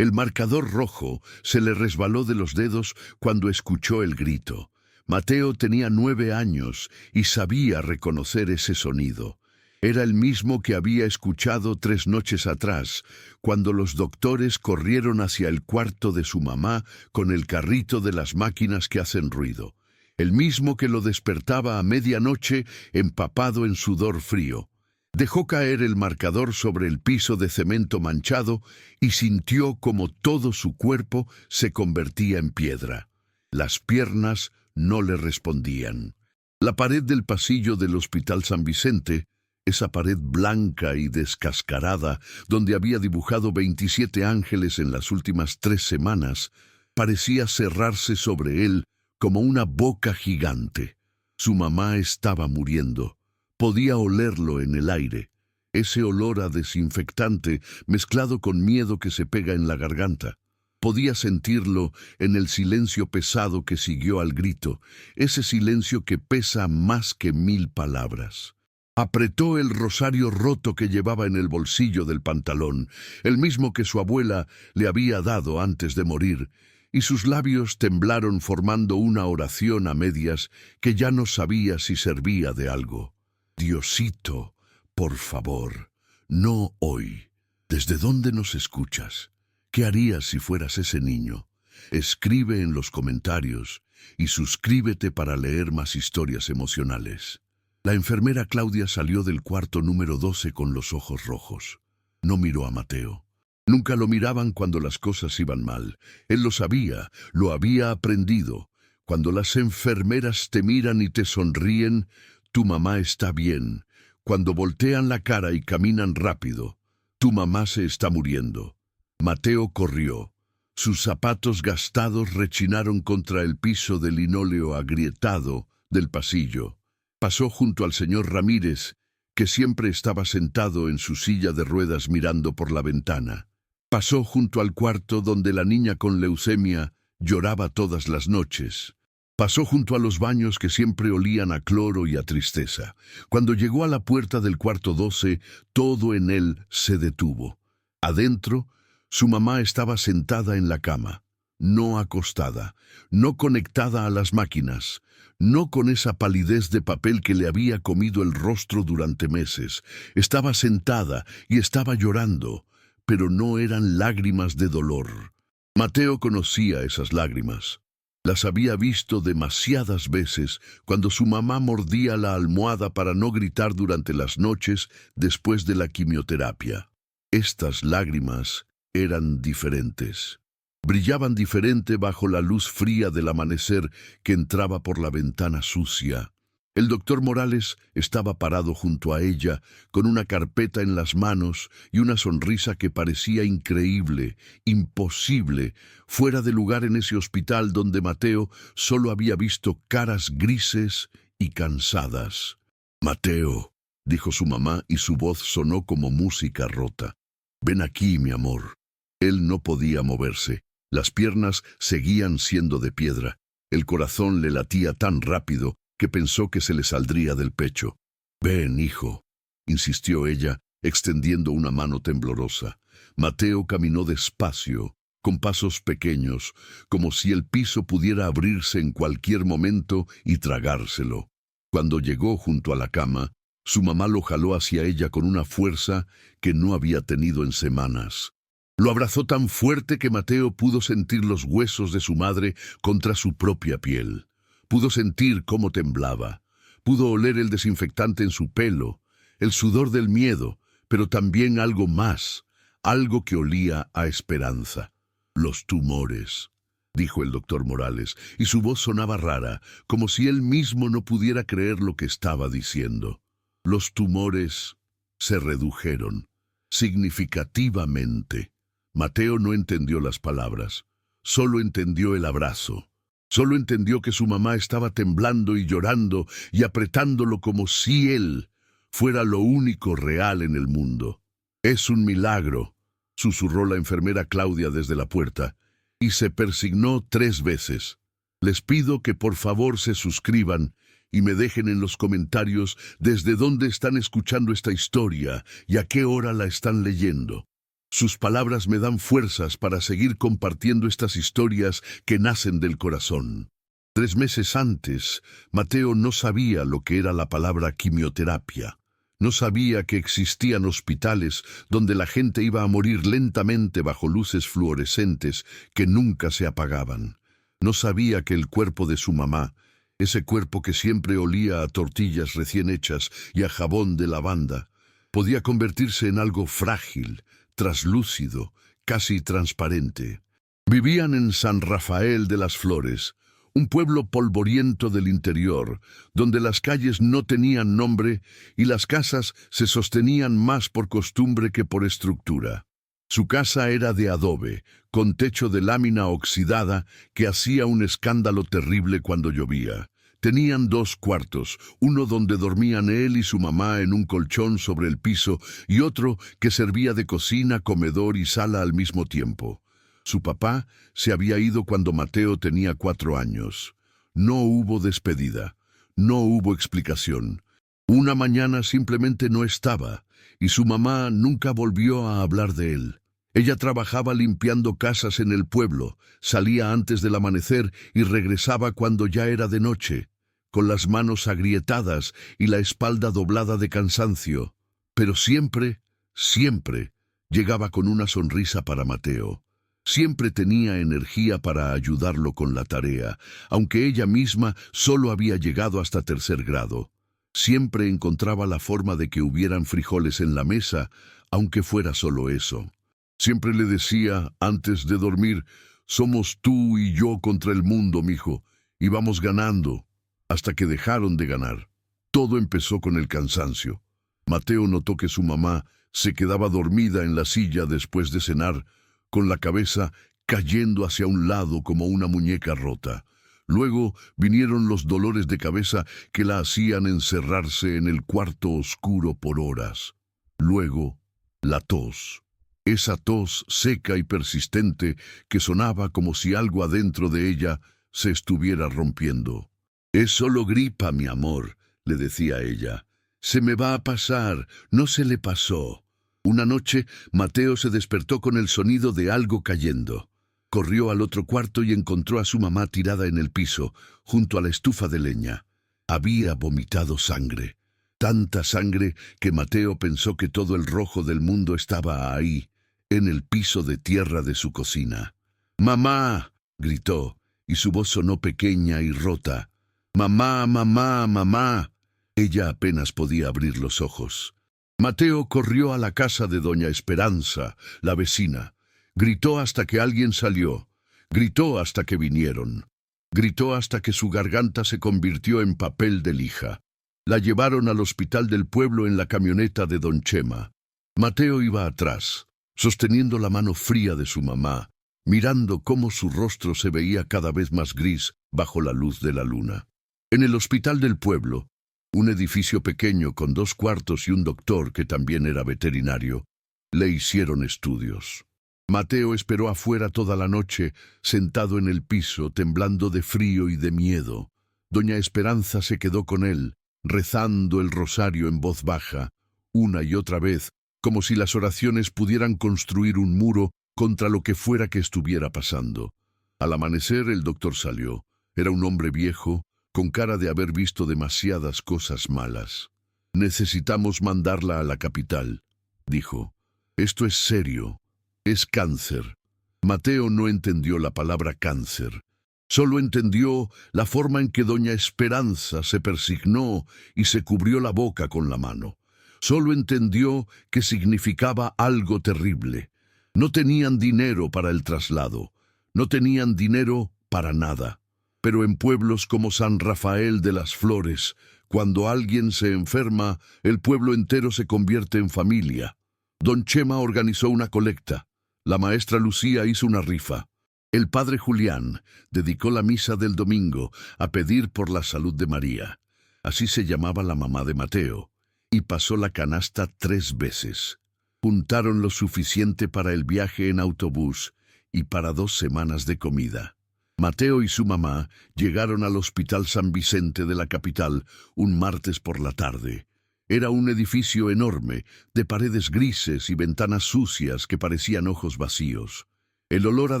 El marcador rojo se le resbaló de los dedos cuando escuchó el grito. Mateo tenía 9 años y sabía reconocer ese sonido. Era el mismo que había escuchado 3 noches atrás, cuando los doctores corrieron hacia el cuarto de su mamá con el carrito de las máquinas que hacen ruido. El mismo que lo despertaba a medianoche empapado en sudor frío. Dejó caer el marcador sobre el piso de cemento manchado y sintió como todo su cuerpo se convertía en piedra. Las piernas no le respondían. La pared del pasillo del Hospital San Vicente, esa pared blanca y descascarada donde había dibujado 27 ángeles en las últimas 3 semanas, parecía cerrarse sobre él como una boca gigante. Su mamá estaba muriendo. Podía olerlo en el aire, ese olor a desinfectante mezclado con miedo que se pega en la garganta. Podía sentirlo en el silencio pesado que siguió al grito, ese silencio que pesa más que 1000 palabras. Apretó el rosario roto que llevaba en el bolsillo del pantalón, el mismo que su abuela le había dado antes de morir, y sus labios temblaron formando una oración a medias que ya no sabía si servía de algo. Diosito, por favor, no hoy. ¿Desde dónde nos escuchas? ¿Qué harías si fueras ese niño? Escribe en los comentarios y suscríbete para leer más historias emocionales. La enfermera Claudia salió del cuarto número 12 con los ojos rojos. No miró a Mateo. Nunca lo miraban cuando las cosas iban mal. Él lo sabía, lo había aprendido. Cuando las enfermeras te miran y te sonríen, tu mamá está bien. Cuando voltean la cara y caminan rápido, tu mamá se está muriendo. Mateo corrió. Sus zapatos gastados rechinaron contra el piso de linóleo agrietado del pasillo. Pasó junto al señor Ramírez, que siempre estaba sentado en su silla de ruedas mirando por la ventana. Pasó junto al cuarto donde la niña con leucemia lloraba todas las noches. Pasó junto a los baños que siempre olían a cloro y a tristeza. Cuando llegó a la puerta del cuarto 12, todo en él se detuvo. Adentro, su mamá estaba sentada en la cama, no acostada, no conectada a las máquinas, no con esa palidez de papel que le había comido el rostro durante meses. Estaba sentada y estaba llorando, pero no eran lágrimas de dolor. Mateo conocía esas lágrimas. Las había visto demasiadas veces cuando su mamá mordía la almohada para no gritar durante las noches después de la quimioterapia. Estas lágrimas eran diferentes. Brillaban diferente bajo la luz fría del amanecer que entraba por la ventana sucia. El doctor Morales estaba parado junto a ella, con una carpeta en las manos y una sonrisa que parecía increíble, imposible, fuera de lugar en ese hospital donde Mateo solo había visto caras grises y cansadas. «Mateo», dijo su mamá y su voz sonó como música rota. «Ven aquí, mi amor». Él no podía moverse. Las piernas seguían siendo de piedra. El corazón le latía tan rápido que pensó que se le saldría del pecho. «Ven, hijo», insistió ella, extendiendo una mano temblorosa. Mateo caminó despacio, con pasos pequeños, como si el piso pudiera abrirse en cualquier momento y tragárselo. Cuando llegó junto a la cama, su mamá lo jaló hacia ella con una fuerza que no había tenido en semanas. Lo abrazó tan fuerte que Mateo pudo sentir los huesos de su madre contra su propia piel. Pudo sentir cómo temblaba. Pudo oler el desinfectante en su pelo, el sudor del miedo, pero también algo más, algo que olía a esperanza. «Los tumores», dijo el doctor Morales, y su voz sonaba rara, como si él mismo no pudiera creer lo que estaba diciendo. Los tumores se redujeron, significativamente. Mateo no entendió las palabras, solo entendió el abrazo. Solo entendió que su mamá estaba temblando y llorando y apretándolo como si él fuera lo único real en el mundo. «Es un milagro», susurró la enfermera Claudia desde la puerta, y se persignó 3 veces. «Les pido que por favor se suscriban y me dejen en los comentarios desde dónde están escuchando esta historia y a qué hora la están leyendo. Sus palabras me dan fuerzas para seguir compartiendo estas historias que nacen del corazón. 3 meses antes, Mateo no sabía lo que era la palabra quimioterapia. No sabía que existían hospitales donde la gente iba a morir lentamente bajo luces fluorescentes que nunca se apagaban. No sabía que el cuerpo de su mamá, ese cuerpo que siempre olía a tortillas recién hechas y a jabón de lavanda, podía convertirse en algo frágil, traslúcido, casi transparente. Vivían en San Rafael de las Flores, un pueblo polvoriento del interior, donde las calles no tenían nombre y las casas se sostenían más por costumbre que por estructura. Su casa era de adobe, con techo de lámina oxidada que hacía un escándalo terrible cuando llovía. Tenían 2 cuartos, uno donde dormían él y su mamá en un colchón sobre el piso y otro que servía de cocina, comedor y sala al mismo tiempo. Su papá se había ido cuando Mateo tenía 4 años. No hubo despedida, no hubo explicación. Una mañana simplemente no estaba, y su mamá nunca volvió a hablar de él. Ella trabajaba limpiando casas en el pueblo, salía antes del amanecer y regresaba cuando ya era de noche, con las manos agrietadas y la espalda doblada de cansancio. Pero siempre, siempre, llegaba con una sonrisa para Mateo. Siempre tenía energía para ayudarlo con la tarea, aunque ella misma solo había llegado hasta 3er grado. Siempre encontraba la forma de que hubieran frijoles en la mesa, aunque fuera solo eso. Siempre le decía, antes de dormir, somos tú y yo contra el mundo, mijo, y vamos ganando, hasta que dejaron de ganar. Todo empezó con el cansancio. Mateo notó que su mamá se quedaba dormida en la silla después de cenar, con la cabeza cayendo hacia un lado como una muñeca rota. Luego vinieron los dolores de cabeza que la hacían encerrarse en el cuarto oscuro por horas. Luego, la tos. Esa tos seca y persistente que sonaba como si algo adentro de ella se estuviera rompiendo. «Es solo gripa, mi amor», le decía ella. «Se me va a pasar, no se le pasó». Una noche, Mateo se despertó con el sonido de algo cayendo. Corrió al otro cuarto y encontró a su mamá tirada en el piso, junto a la estufa de leña. Había vomitado sangre. Tanta sangre que Mateo pensó que todo el rojo del mundo estaba ahí, en el piso de tierra de su cocina. «¡Mamá!», gritó, y su voz sonó pequeña y rota. «¡Mamá, mamá, mamá!». Ella apenas podía abrir los ojos. Mateo corrió a la casa de doña Esperanza, la vecina. Gritó hasta que alguien salió. Gritó hasta que vinieron. Gritó hasta que su garganta se convirtió en papel de lija. La llevaron al hospital del pueblo en la camioneta de don Chema. Mateo iba atrás, sosteniendo la mano fría de su mamá, mirando cómo su rostro se veía cada vez más gris bajo la luz de la luna. En el hospital del pueblo, un edificio pequeño con 2 cuartos y un doctor que también era veterinario, le hicieron estudios. Mateo esperó afuera toda la noche, sentado en el piso, temblando de frío y de miedo. Doña Esperanza se quedó con él, rezando el rosario en voz baja, una y otra vez, como si las oraciones pudieran construir un muro contra lo que fuera que estuviera pasando. Al amanecer el doctor salió. Era un hombre viejo, con cara de haber visto demasiadas cosas malas. «Necesitamos mandarla a la capital», dijo. «Esto es serio. Es cáncer». Mateo no entendió la palabra cáncer. Solo entendió la forma en que doña Esperanza se persignó y se cubrió la boca con la mano. Solo entendió que significaba algo terrible. No tenían dinero para el traslado. No tenían dinero para nada. Pero en pueblos como San Rafael de las Flores, cuando alguien se enferma, el pueblo entero se convierte en familia. Don Chema organizó una colecta. La maestra Lucía hizo una rifa. El padre Julián dedicó la misa del domingo a pedir por la salud de María. Así se llamaba la mamá de Mateo. Y pasó la canasta 3 veces. Juntaron lo suficiente para el viaje en autobús y para 2 semanas de comida. Mateo y su mamá llegaron al Hospital San Vicente de la capital un martes por la tarde. Era un edificio enorme, de paredes grises y ventanas sucias que parecían ojos vacíos. El olor a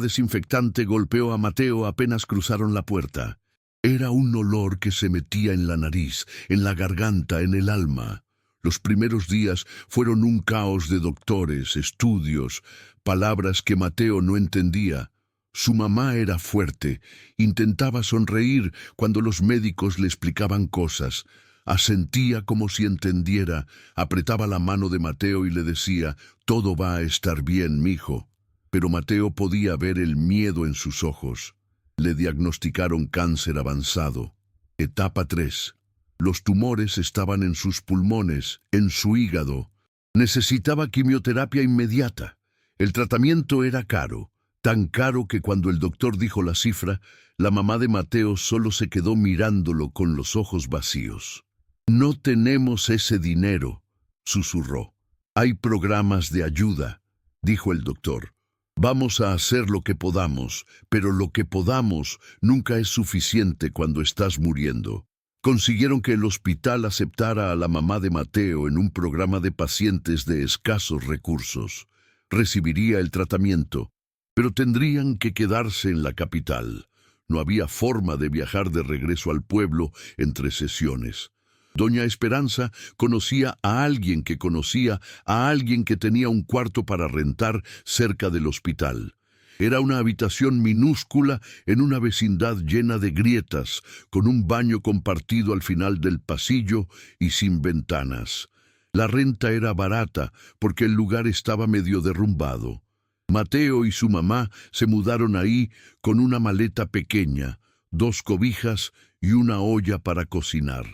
desinfectante golpeó a Mateo apenas cruzaron la puerta. Era un olor que se metía en la nariz, en la garganta, en el alma. Los primeros días fueron un caos de doctores, estudios, palabras que Mateo no entendía. Su mamá era fuerte, intentaba sonreír cuando los médicos le explicaban cosas. Asentía como si entendiera, apretaba la mano de Mateo y le decía, «Todo va a estar bien, mijo». Pero Mateo podía ver el miedo en sus ojos. Le diagnosticaron cáncer avanzado. Etapa 3. Los tumores estaban en sus pulmones, en su hígado. Necesitaba quimioterapia inmediata. El tratamiento era caro, tan caro que cuando el doctor dijo la cifra, la mamá de Mateo solo se quedó mirándolo con los ojos vacíos. «No tenemos ese dinero», susurró. «Hay programas de ayuda», dijo el doctor. «Vamos a hacer lo que podamos, pero lo que podamos nunca es suficiente cuando estás muriendo». Consiguieron que el hospital aceptara a la mamá de Mateo en un programa de pacientes de escasos recursos. Recibiría el tratamiento, pero tendrían que quedarse en la capital. No había forma de viajar de regreso al pueblo entre sesiones. Doña Esperanza conocía a alguien que conocía a alguien que tenía un cuarto para rentar cerca del hospital. Era una habitación minúscula en una vecindad llena de grietas, con un baño compartido al final del pasillo y sin ventanas. La renta era barata porque el lugar estaba medio derrumbado. Mateo y su mamá se mudaron ahí con una maleta pequeña, 2 cobijas y una olla para cocinar.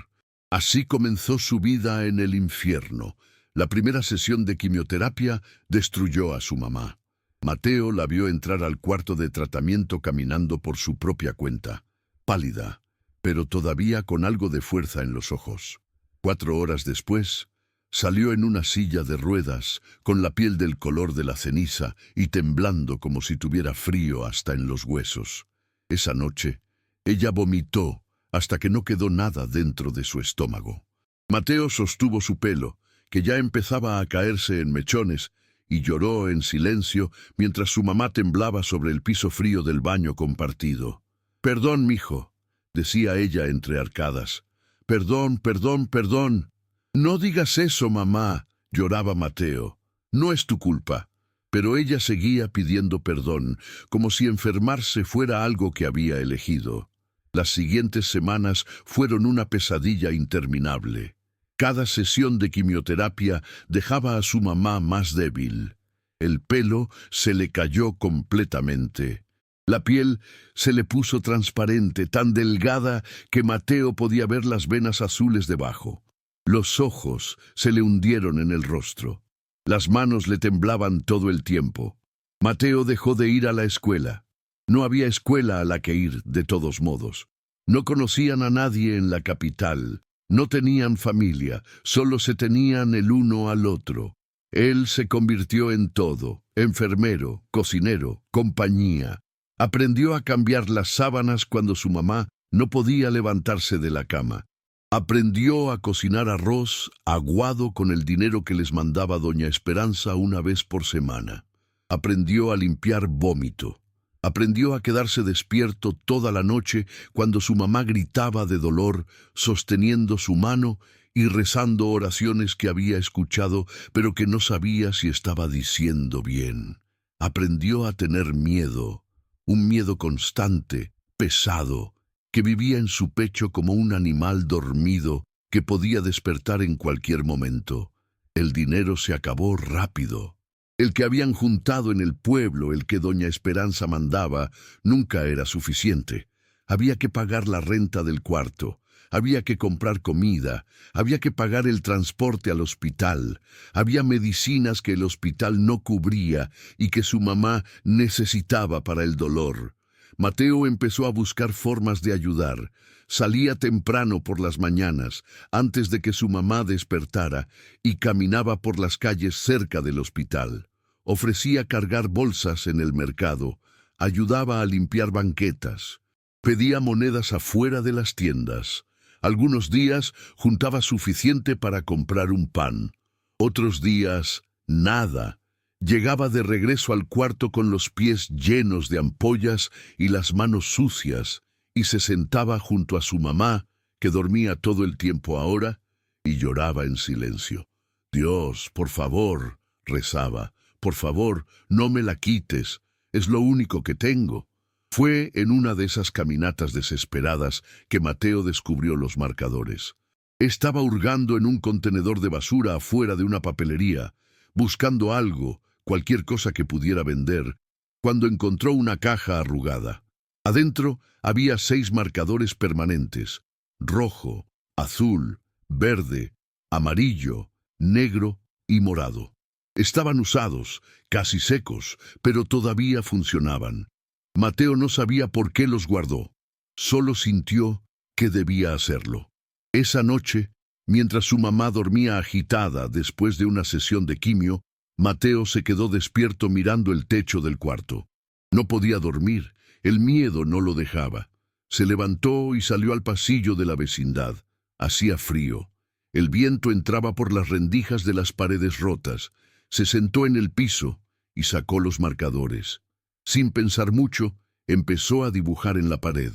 Así comenzó su vida en el infierno. La primera sesión de quimioterapia destruyó a su mamá. Mateo la vio entrar al cuarto de tratamiento caminando por su propia cuenta, pálida, pero todavía con algo de fuerza en los ojos. 4 horas después, salió en una silla de ruedas, con la piel del color de la ceniza y temblando como si tuviera frío hasta en los huesos. Esa noche, ella vomitó hasta que no quedó nada dentro de su estómago. Mateo sostuvo su pelo, que ya empezaba a caerse en mechones, y lloró en silencio mientras su mamá temblaba sobre el piso frío del baño compartido. «Perdón, mijo», decía ella entre arcadas. «Perdón, perdón, perdón». «No digas eso, mamá», lloraba Mateo. «No es tu culpa». Pero ella seguía pidiendo perdón, como si enfermarse fuera algo que había elegido. Las siguientes semanas fueron una pesadilla interminable. Cada sesión de quimioterapia dejaba a su mamá más débil. El pelo se le cayó completamente. La piel se le puso transparente, tan delgada que Mateo podía ver las venas azules debajo. Los ojos se le hundieron en el rostro. Las manos le temblaban todo el tiempo. Mateo dejó de ir a la escuela. No había escuela a la que ir, de todos modos. No conocían a nadie en la capital. No tenían familia, solo se tenían el uno al otro. Él se convirtió en todo: enfermero, cocinero, compañía. Aprendió a cambiar las sábanas cuando su mamá no podía levantarse de la cama. Aprendió a cocinar arroz aguado con el dinero que les mandaba doña Esperanza una vez por semana. Aprendió a limpiar vómito. Aprendió a quedarse despierto toda la noche cuando su mamá gritaba de dolor, sosteniendo su mano y rezando oraciones que había escuchado, pero que no sabía si estaba diciendo bien. Aprendió a tener miedo, un miedo constante, pesado, que vivía en su pecho como un animal dormido que podía despertar en cualquier momento. El dinero se acabó rápido. El que habían juntado en el pueblo, el que doña Esperanza mandaba, nunca era suficiente. Había que pagar la renta del cuarto, había que comprar comida, había que pagar el transporte al hospital, había medicinas que el hospital no cubría y que su mamá necesitaba para el dolor. Mateo empezó a buscar formas de ayudar. Salía temprano por las mañanas, antes de que su mamá despertara, y caminaba por las calles cerca del hospital. Ofrecía cargar bolsas en el mercado, ayudaba a limpiar banquetas, pedía monedas afuera de las tiendas. Algunos días juntaba suficiente para comprar un pan. Otros días, nada. Llegaba de regreso al cuarto con los pies llenos de ampollas y las manos sucias, y se sentaba junto a su mamá, que dormía todo el tiempo ahora, y lloraba en silencio. «Dios, por favor», rezaba, «por favor, no me la quites, es lo único que tengo». Fue en una de esas caminatas desesperadas que Mateo descubrió los marcadores. Estaba hurgando en un contenedor de basura afuera de una papelería, buscando algo, cualquier cosa que pudiera vender, cuando encontró una caja arrugada. Adentro había 6 marcadores permanentes: rojo, azul, verde, amarillo, negro y morado. Estaban usados, casi secos, pero todavía funcionaban. Mateo no sabía por qué los guardó. Solo sintió que debía hacerlo. Esa noche, mientras su mamá dormía agitada después de una sesión de quimio, Mateo se quedó despierto mirando el techo del cuarto. No podía dormir, el miedo no lo dejaba. Se levantó y salió al pasillo de la vecindad. Hacía frío. El viento entraba por las rendijas de las paredes rotas. Se sentó en el piso y sacó los marcadores. Sin pensar mucho, empezó a dibujar en la pared.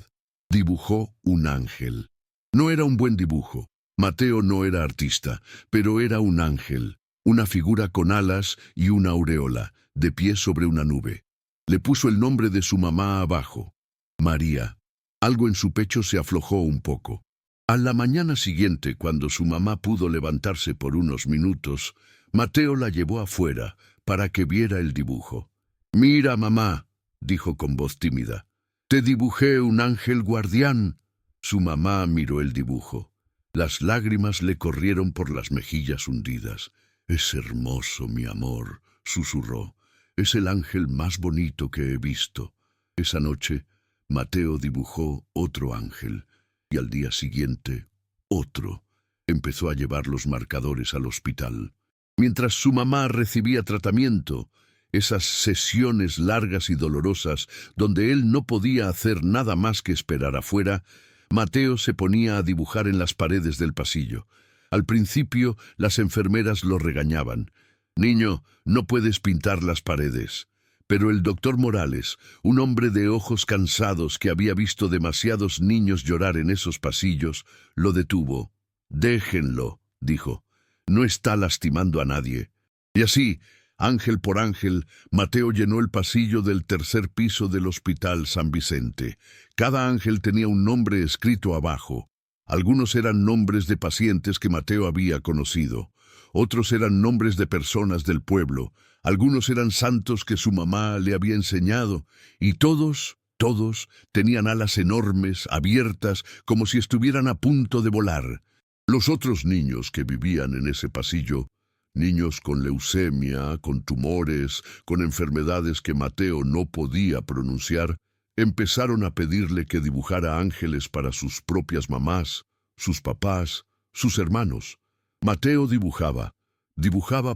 Dibujó un ángel. No era un buen dibujo. Mateo no era artista, pero era un ángel, una figura con alas y una aureola, de pie sobre una nube. Le puso el nombre de su mamá abajo, María. Algo en su pecho se aflojó un poco. A la mañana siguiente, cuando su mamá pudo levantarse por unos minutos, Mateo la llevó afuera para que viera el dibujo. «Mira, mamá», dijo con voz tímida, «te dibujé un ángel guardián». Su mamá miró el dibujo. Las lágrimas le corrieron por las mejillas hundidas. «Es hermoso, mi amor», susurró. «Es el ángel más bonito que he visto». Esa noche, Mateo dibujó otro ángel, y al día siguiente, otro. Empezó a llevar los marcadores al hospital. Mientras su mamá recibía tratamiento, esas sesiones largas y dolorosas, donde él no podía hacer nada más que esperar afuera, Mateo se ponía a dibujar en las paredes del pasillo. Al principio, las enfermeras lo regañaban. «Niño, no puedes pintar las paredes». Pero el doctor Morales, un hombre de ojos cansados que había visto demasiados niños llorar en esos pasillos, lo detuvo. «Déjenlo», dijo. «No está lastimando a nadie». Y así, ángel por ángel, Mateo llenó el pasillo del 3er piso del Hospital San Vicente. Cada ángel tenía un nombre escrito abajo. Algunos eran nombres de pacientes que Mateo había conocido. Otros eran nombres de personas del pueblo. Algunos eran santos que su mamá le había enseñado. Y todos tenían alas enormes, abiertas, como si estuvieran a punto de volar. Los otros niños que vivían en ese pasillo, niños con leucemia, con tumores, con enfermedades que Mateo no podía pronunciar, empezaron a pedirle que dibujara ángeles para sus propias mamás, sus papás, sus hermanos. Mateo dibujaba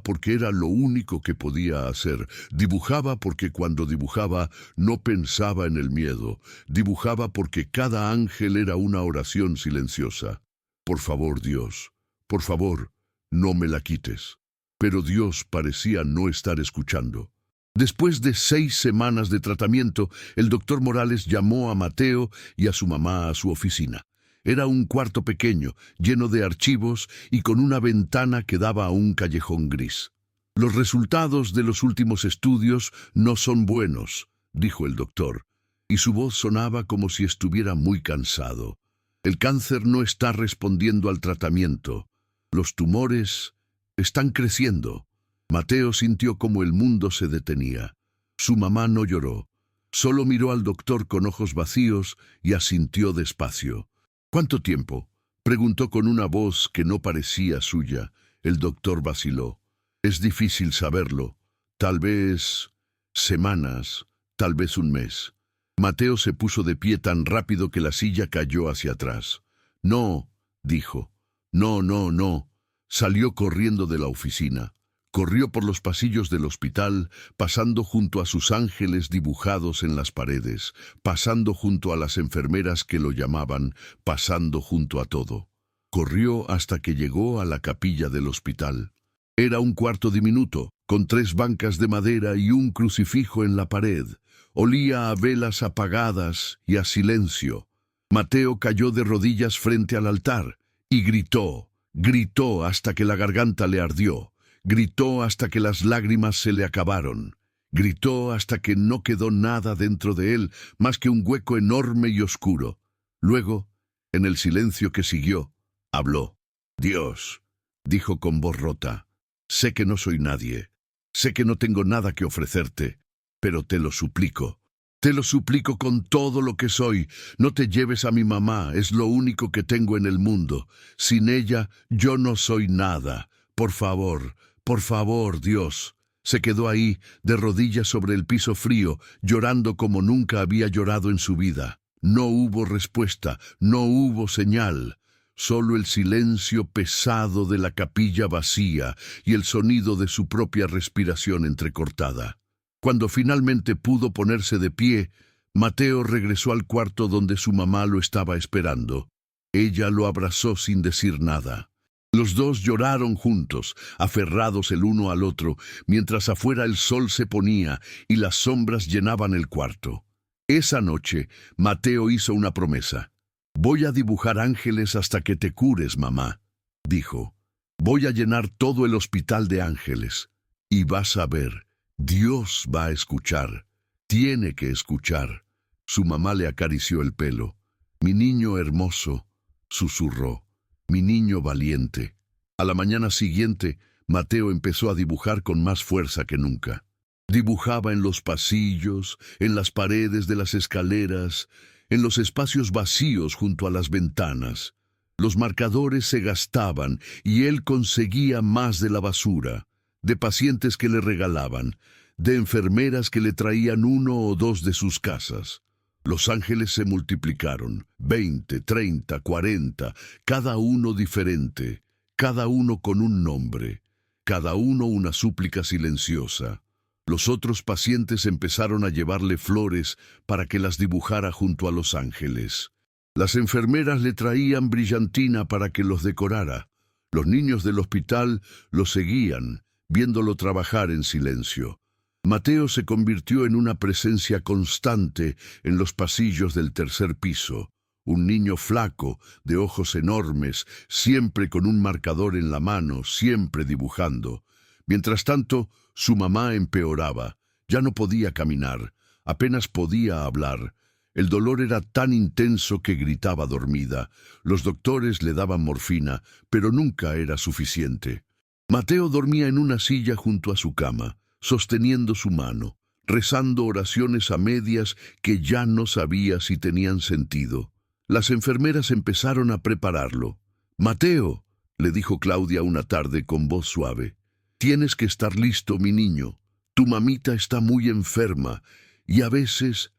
porque era lo único que podía hacer. Dibujaba porque cuando dibujaba no pensaba en el miedo. Dibujaba porque cada ángel era una oración silenciosa. «Por favor, Dios, por favor, no me la quites». Pero Dios parecía no estar escuchando. Después de 6 semanas de tratamiento, el doctor Morales llamó a Mateo y a su mamá a su oficina. Era un cuarto pequeño, lleno de archivos y con una ventana que daba a un callejón gris. «Los resultados de los últimos estudios no son buenos», dijo el doctor, y su voz sonaba como si estuviera muy cansado. «El cáncer no está respondiendo al tratamiento. Los tumores están creciendo». Mateo sintió como el mundo se detenía. Su mamá no lloró. Solo miró al doctor con ojos vacíos y asintió despacio. «¿Cuánto tiempo?», preguntó con una voz que no parecía suya. El doctor vaciló. «Es difícil saberlo. Tal vez semanas, tal vez un mes». Mateo se puso de pie tan rápido que la silla cayó hacia atrás. «No», dijo. «No, no, no». Salió corriendo de la oficina. Corrió por los pasillos del hospital, pasando junto a sus ángeles dibujados en las paredes, pasando junto a las enfermeras que lo llamaban, pasando junto a todo. Corrió hasta que llegó a la capilla del hospital. Era un cuarto diminuto, con 3 bancas de madera y un crucifijo en la pared. Olía a velas apagadas y a silencio. Mateo cayó de rodillas frente al altar y gritó hasta que la garganta le ardió. Gritó hasta que las lágrimas se le acabaron. Gritó hasta que no quedó nada dentro de él más que un hueco enorme y oscuro. Luego, en el silencio que siguió, habló. «Dios», dijo con voz rota, «sé que no soy nadie, sé que no tengo nada que ofrecerte, pero te lo suplico. Te lo suplico con todo lo que soy. No te lleves a mi mamá, es lo único que tengo en el mundo. Sin ella, yo no soy nada. Por favor, Dios». Se quedó ahí, de rodillas sobre el piso frío, llorando como nunca había llorado en su vida. No hubo respuesta, no hubo señal. Solo el silencio pesado de la capilla vacía y el sonido de su propia respiración entrecortada. Cuando finalmente pudo ponerse de pie, Mateo regresó al cuarto donde su mamá lo estaba esperando. Ella lo abrazó sin decir nada. Los dos lloraron juntos, aferrados el uno al otro, mientras afuera el sol se ponía y las sombras llenaban el cuarto. Esa noche, Mateo hizo una promesa. «Voy a dibujar ángeles hasta que te cures, mamá», dijo. «Voy a llenar todo el hospital de ángeles. Y vas a ver, Dios va a escuchar. Tiene que escuchar». Su mamá le acarició el pelo. «Mi niño hermoso», susurró. «Mi niño valiente». A la mañana siguiente, Mateo empezó a dibujar con más fuerza que nunca. Dibujaba en los pasillos, en las paredes de las escaleras, en los espacios vacíos junto a las ventanas. Los marcadores se gastaban y él conseguía más de la basura, de pacientes que le regalaban, de enfermeras que le traían 1 o 2 de sus casas. Los ángeles se multiplicaron, 20, 30, 40, cada uno diferente, cada uno con un nombre, cada uno una súplica silenciosa. Los otros pacientes empezaron a llevarle flores para que las dibujara junto a los ángeles. Las enfermeras le traían brillantina para que los decorara. Los niños del hospital lo seguían, viéndolo trabajar en silencio. Mateo se convirtió en una presencia constante en los pasillos del 3er piso. Un niño flaco, de ojos enormes, siempre con un marcador en la mano, siempre dibujando. Mientras tanto, su mamá empeoraba. Ya no podía caminar, apenas podía hablar. El dolor era tan intenso que gritaba dormida. Los doctores le daban morfina, pero nunca era suficiente. Mateo dormía en una silla junto a su cama, sosteniendo su mano, rezando oraciones a medias que ya no sabía si tenían sentido. Las enfermeras empezaron a prepararlo. «Mateo», le dijo Claudia una tarde con voz suave, «tienes que estar listo, mi niño. Tu mamita está muy enferma y a veces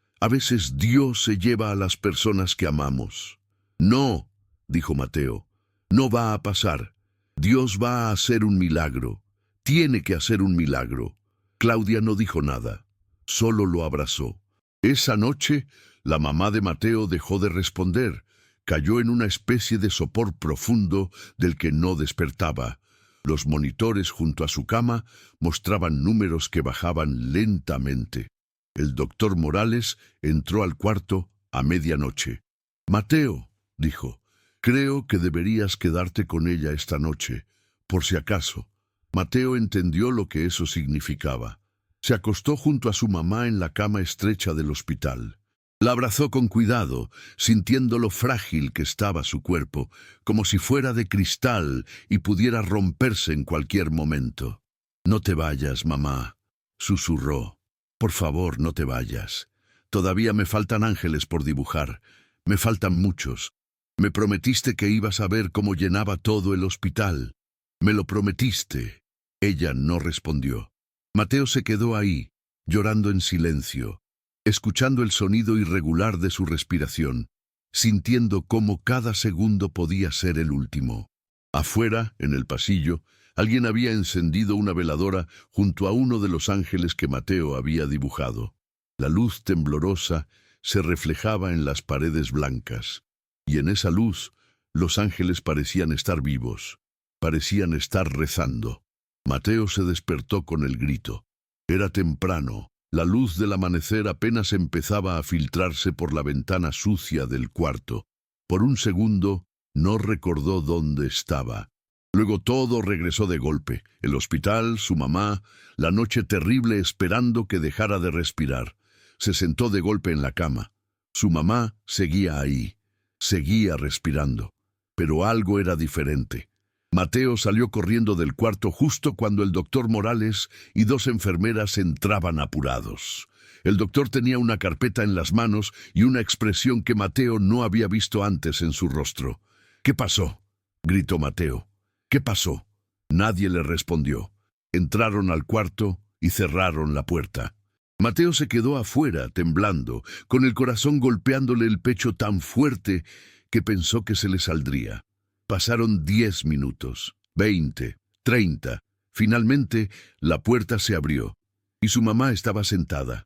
Dios se lleva a las personas que amamos». «No», dijo Mateo, «no va a pasar. Dios va a hacer un milagro. Tiene que hacer un milagro». Claudia no dijo nada, solo lo abrazó. Esa noche, la mamá de Mateo dejó de responder. Cayó en una especie de sopor profundo del que no despertaba. Los monitores junto a su cama mostraban números que bajaban lentamente. El doctor Morales entró al cuarto a medianoche. «Mateo», dijo, «creo que deberías quedarte con ella esta noche, por si acaso». Mateo entendió lo que eso significaba. Se acostó junto a su mamá en la cama estrecha del hospital. La abrazó con cuidado, sintiendo lo frágil que estaba su cuerpo, como si fuera de cristal y pudiera romperse en cualquier momento. «No te vayas, mamá», susurró. «Por favor, no te vayas. Todavía me faltan ángeles por dibujar. Me faltan muchos. Me prometiste que ibas a ver cómo llenaba todo el hospital. Me lo prometiste». Ella no respondió. Mateo se quedó ahí, llorando en silencio, escuchando el sonido irregular de su respiración, sintiendo cómo cada segundo podía ser el último. Afuera, en el pasillo, Alguien había encendido una veladora junto a uno de los ángeles que Mateo había dibujado. La luz temblorosa se reflejaba en las paredes blancas, y en esa luz los ángeles parecían estar vivos, parecían estar rezando. Mateo se despertó con el grito. Era temprano. La luz del amanecer apenas empezaba a filtrarse por la ventana sucia del cuarto. Por un segundo no recordó dónde estaba. Luego todo regresó de golpe. El hospital, su mamá, la noche terrible esperando que dejara de respirar. Se sentó de golpe en la cama. Su mamá seguía ahí, seguía respirando. Pero algo era diferente. Mateo salió corriendo del cuarto justo cuando el doctor Morales y dos enfermeras entraban apurados. El doctor tenía una carpeta en las manos y una expresión que Mateo no había visto antes en su rostro. «¿Qué pasó?», gritó Mateo. «¿Qué pasó?». Nadie le respondió. Entraron al cuarto y cerraron la puerta. Mateo se quedó afuera, temblando, con el corazón golpeándole el pecho tan fuerte que pensó que se le saldría. Pasaron 10 minutos, 20, 30. Finalmente, la puerta se abrió, y su mamá estaba sentada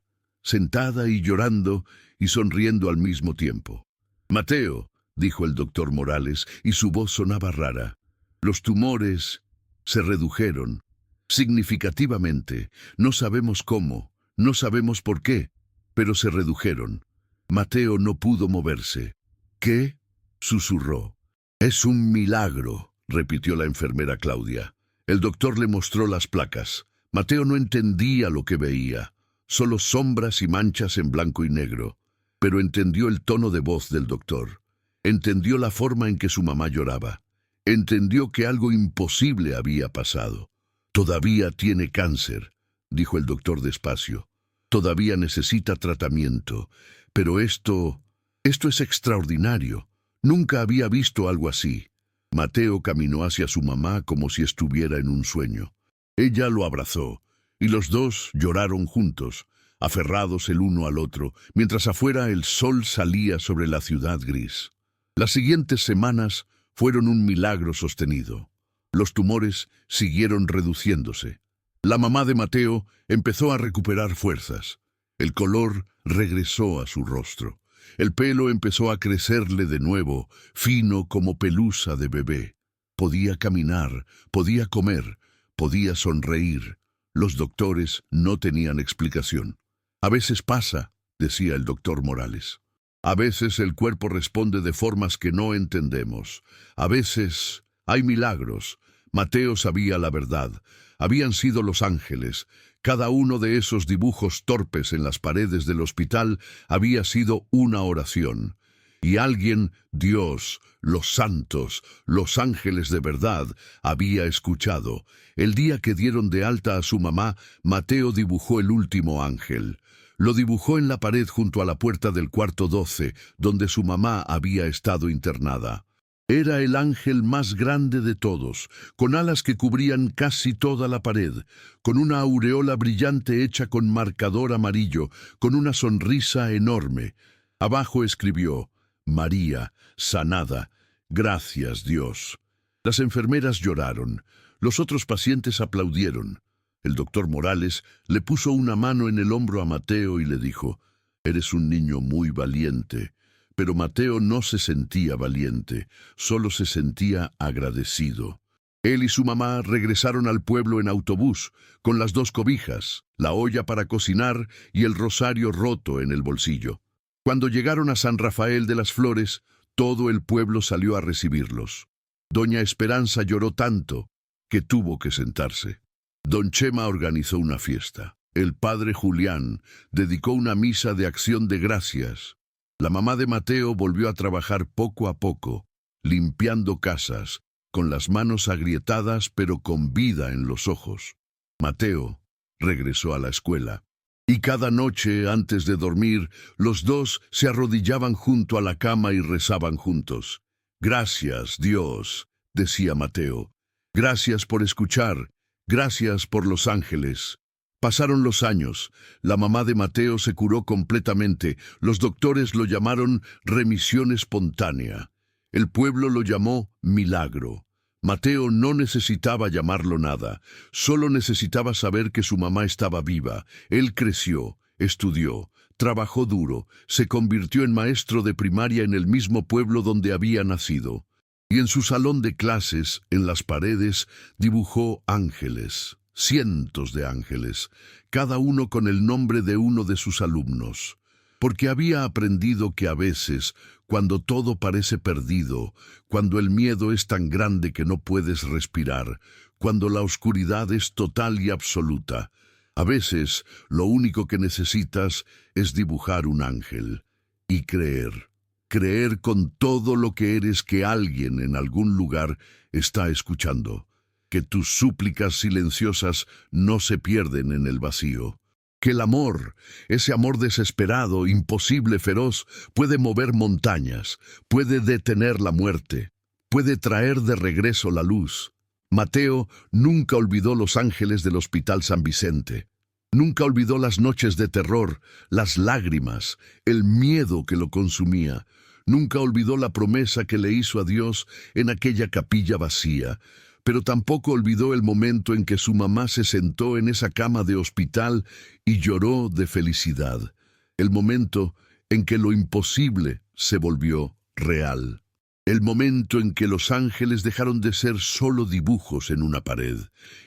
y llorando y sonriendo al mismo tiempo. «Mateo», dijo el doctor Morales, y su voz sonaba rara. «Los tumores se redujeron significativamente. No sabemos cómo, no sabemos por qué, pero se redujeron». Mateo no pudo moverse. «¿Qué?», susurró. «Es un milagro», repitió la enfermera Claudia. El doctor le mostró las placas. Mateo no entendía lo que veía, solo sombras y manchas en blanco y negro, pero entendió el tono de voz del doctor. Entendió la forma en que su mamá lloraba. Entendió que algo imposible había pasado. «Todavía tiene cáncer», dijo el doctor despacio. «Todavía necesita tratamiento, pero esto es extraordinario. Nunca había visto algo así». Mateo caminó hacia su mamá como si estuviera en un sueño. Ella lo abrazó, y los dos lloraron juntos, aferrados el uno al otro, mientras afuera el sol salía sobre la ciudad gris. Las siguientes semanas fueron un milagro sostenido. Los tumores siguieron reduciéndose. La mamá de Mateo empezó a recuperar fuerzas. El color regresó a su rostro. El pelo empezó a crecerle de nuevo, fino como pelusa de bebé. Podía caminar, podía comer, podía sonreír. Los doctores no tenían explicación. «A veces pasa», decía el doctor Morales. «A veces el cuerpo responde de formas que no entendemos. A veces hay milagros». Mateo sabía la verdad. Habían sido los ángeles. Cada uno de esos dibujos torpes en las paredes del hospital había sido una oración. Y alguien, Dios, los santos, los ángeles de verdad, había escuchado. El día que dieron de alta a su mamá, Mateo dibujó el último ángel. Lo dibujó en la pared junto a la puerta del cuarto 12, donde su mamá había estado internada. Era el ángel más grande de todos, con alas que cubrían casi toda la pared, con una aureola brillante hecha con marcador amarillo, con una sonrisa enorme. Abajo escribió: «María, sanada. Gracias, Dios». Las enfermeras lloraron. Los otros pacientes aplaudieron. El doctor Morales le puso una mano en el hombro a Mateo y le dijo: «Eres un niño muy valiente». Pero Mateo no se sentía valiente, solo se sentía agradecido. Él y su mamá regresaron al pueblo en autobús, con las 2 cobijas, la olla para cocinar y el rosario roto en el bolsillo. Cuando llegaron a San Rafael de las Flores, todo el pueblo salió a recibirlos. Doña Esperanza lloró tanto que tuvo que sentarse. Don Chema organizó una fiesta. El padre Julián dedicó una misa de acción de gracias. La mamá de Mateo volvió a trabajar poco a poco, limpiando casas, con las manos agrietadas pero con vida en los ojos. Mateo regresó a la escuela, y cada noche antes de dormir, los dos se arrodillaban junto a la cama y rezaban juntos. «Gracias, Dios», decía Mateo. «Gracias por escuchar, gracias por los ángeles». Pasaron los años. La mamá de Mateo se curó completamente. Los doctores lo llamaron remisión espontánea. El pueblo lo llamó milagro. Mateo no necesitaba llamarlo nada, solo necesitaba saber que su mamá estaba viva. Él creció, estudió, trabajó duro, se convirtió en maestro de primaria en el mismo pueblo donde había nacido. Y en su salón de clases, en las paredes, dibujó ángeles, cientos de ángeles, cada uno con el nombre de uno de sus alumnos. Porque había aprendido que a veces, cuando todo parece perdido, cuando el miedo es tan grande que no puedes respirar, cuando la oscuridad es total y absoluta, a veces lo único que necesitas es dibujar un ángel y creer. Creer con todo lo que eres que alguien en algún lugar está escuchando, que tus súplicas silenciosas no se pierden en el vacío. Que el amor, ese amor desesperado, imposible, feroz, puede mover montañas, puede detener la muerte, puede traer de regreso la luz. Mateo nunca olvidó los ángeles del Hospital San Vicente. Nunca olvidó las noches de terror, las lágrimas, el miedo que lo consumía. Nunca olvidó la promesa que le hizo a Dios en aquella capilla vacía. Pero tampoco olvidó el momento en que su mamá se sentó en esa cama de hospital y lloró de felicidad. El momento en que lo imposible se volvió real. El momento en que los ángeles dejaron de ser solo dibujos en una pared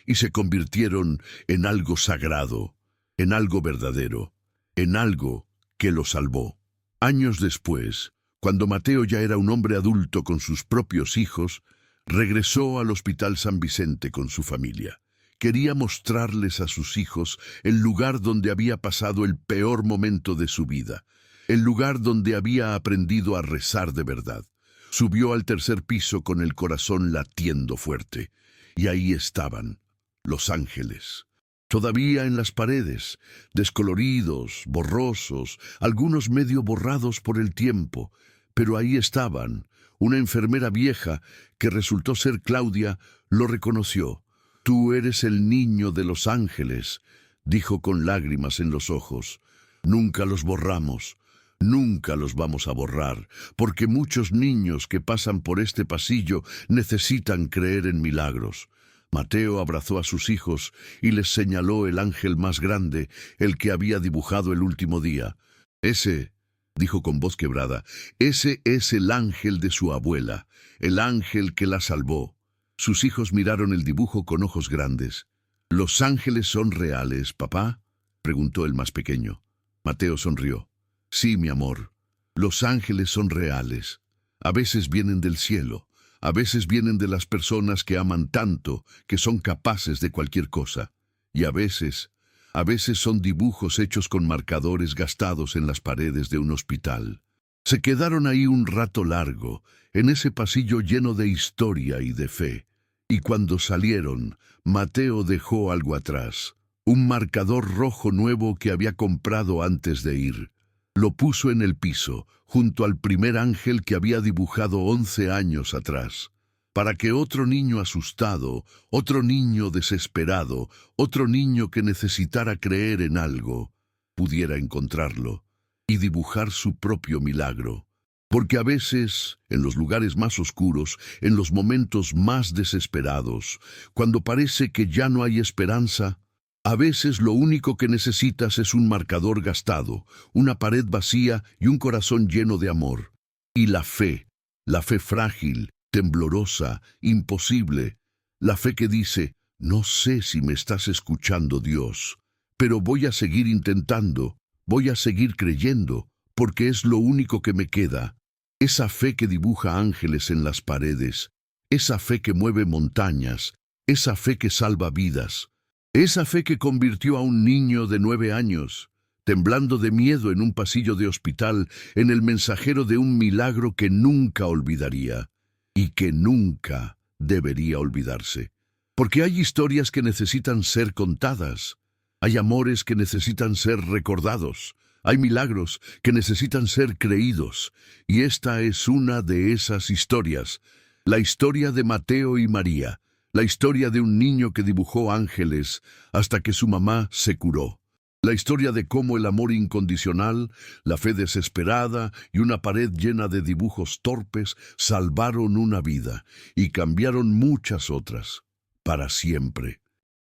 y se convirtieron en algo sagrado, en algo verdadero, en algo que lo salvó. Años después, cuando Mateo ya era un hombre adulto con sus propios hijos, regresó al Hospital San Vicente con su familia. Quería mostrarles a sus hijos el lugar donde había pasado el peor momento de su vida, el lugar donde había aprendido a rezar de verdad. Subió al tercer piso con el corazón latiendo fuerte, y ahí estaban, los ángeles. Todavía en las paredes, descoloridos, borrosos, algunos medio borrados por el tiempo, pero ahí estaban. Una enfermera vieja, que resultó ser Claudia, lo reconoció. «Tú eres el niño de los ángeles», dijo con lágrimas en los ojos. «Nunca los borramos, nunca los vamos a borrar, porque muchos niños que pasan por este pasillo necesitan creer en milagros». Mateo abrazó a sus hijos y les señaló el ángel más grande, el que había dibujado el último día. «Ese», dijo con voz quebrada, «ese es el ángel de su abuela, el ángel que la salvó». Sus hijos miraron el dibujo con ojos grandes. «¿Los ángeles son reales, papá?», preguntó el más pequeño. Mateo sonrió. «Sí, mi amor, los ángeles son reales. A veces vienen del cielo, a veces vienen de las personas que aman tanto que son capaces de cualquier cosa. Y a veces son dibujos hechos con marcadores gastados en las paredes de un hospital». Se quedaron ahí un rato largo, en ese pasillo lleno de historia y de fe. Y cuando salieron, Mateo dejó algo atrás, un marcador rojo nuevo que había comprado antes de ir. Lo puso en el piso, junto al primer ángel que había dibujado 11 años atrás, para que otro niño asustado, otro niño desesperado, otro niño que necesitara creer en algo, pudiera encontrarlo y dibujar su propio milagro. Porque a veces, en los lugares más oscuros, en los momentos más desesperados, cuando parece que ya no hay esperanza, a veces lo único que necesitas es un marcador gastado, una pared vacía y un corazón lleno de amor. Y la fe frágil, temblorosa, imposible, la fe que dice, «No sé si me estás escuchando, Dios, pero voy a seguir intentando, voy a seguir creyendo, porque es lo único que me queda». Esa fe que dibuja ángeles en las paredes, esa fe que mueve montañas, esa fe que salva vidas, esa fe que convirtió a un niño de 9 años, temblando de miedo en un pasillo de hospital, en el mensajero de un milagro que nunca olvidaría y que nunca debería olvidarse. Porque hay historias que necesitan ser contadas, hay amores que necesitan ser recordados, hay milagros que necesitan ser creídos, y esta es una de esas historias, la historia de Mateo y María, la historia de un niño que dibujó ángeles hasta que su mamá se curó. La historia de cómo el amor incondicional, la fe desesperada y una pared llena de dibujos torpes salvaron una vida y cambiaron muchas otras, para siempre.